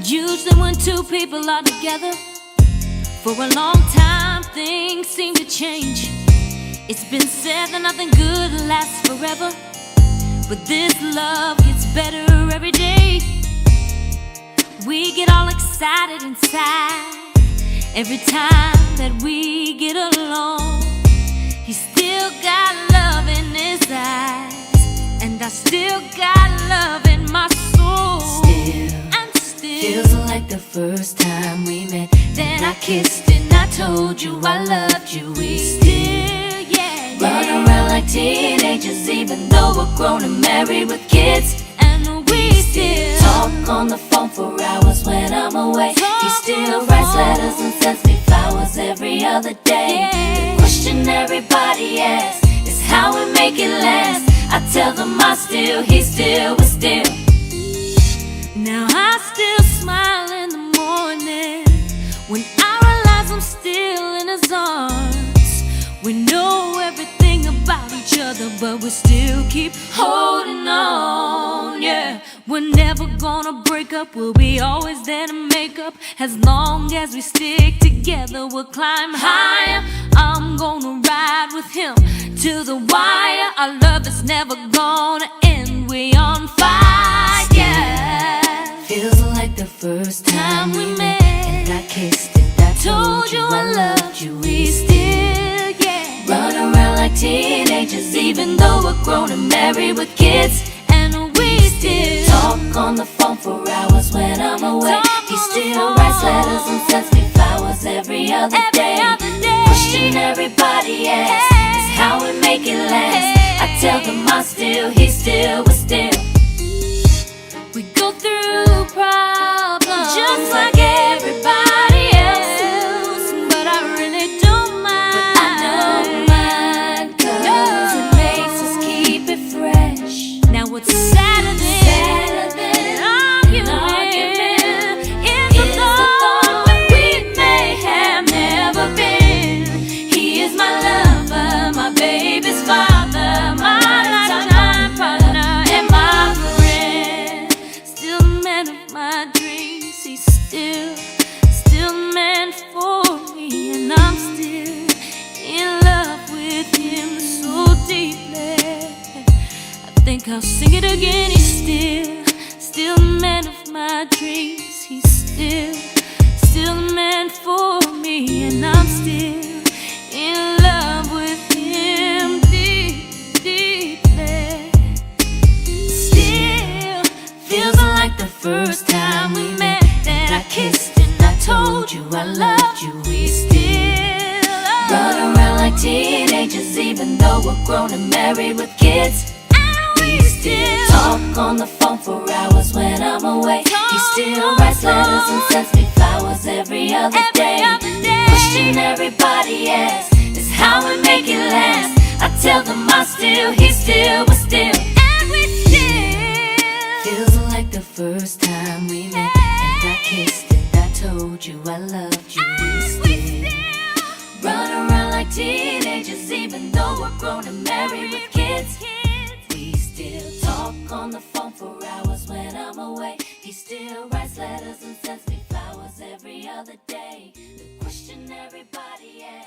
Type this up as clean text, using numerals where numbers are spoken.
Usually when two people are together for a long time, things seem to change. It's been said that nothing good lasts forever, but this love gets better every day. We get all excited inside every time that we get along. He's still got love in his eyes, and I still got love in my soul. Still feels like the first time we met, that I kissed and I told you I loved you. We still, run around like teenagers, even though we're grown and married with kids. And we still talk on the phone for hours when I'm away. He still writes letters and sends me flowers every other day. The question everybody asks is how we make it last. I tell them I still, he still, we still. Now I still smile in the morning when I realize I'm still in his arms. We know everything about each other, but we still keep holding on, yeah. We're never gonna break up, we'll be always there to make up. As long as we stick together, we'll climb higher. I'm gonna ride with him to the wire. Our love is never gonna end, we on fire, yeah. Feels like the first time we met, and I kissed and I told you I loved you. We still, run around like teenagers, even though we're grown and married with kids. And we still talk on the phone for hours when I'm away. He still writes letters and sends me flowers every other day. The question everybody asks is how we make it last. I tell them I still, he still, we still. We go through problems just like everybody else, but I really don't mind. But I don't mind, 'cause it makes us keep it fresh. Now what's sadder than argument is the thought we may have never been. He is my lover, my baby's father, my lifetime partner, and my friend. Still the man of my dreams. He's still meant for me, and I'm still in love with him so deeply. I think I'll sing it again. He's still the man of my dreams. He's still meant for me, and I'm still in love with him deeply. Still feels like the first time we met, that I kissed and I told you I loved you. We still run around like teenagers, even though we're grown and married with kids. And we still talk on the phone for hours when I'm away. He still writes letters and sends me flowers every other day. The question everybody asks is how we make it last. I tell them I still, he still, we still. And we still feels like the first time we met, and I kissed and I told you I loved you. We still run around like teenagers, even though we're grown and married with kids. We still talk on the phone for hours when I'm away. He still writes letters and sends me flowers every other day. The question everybody asks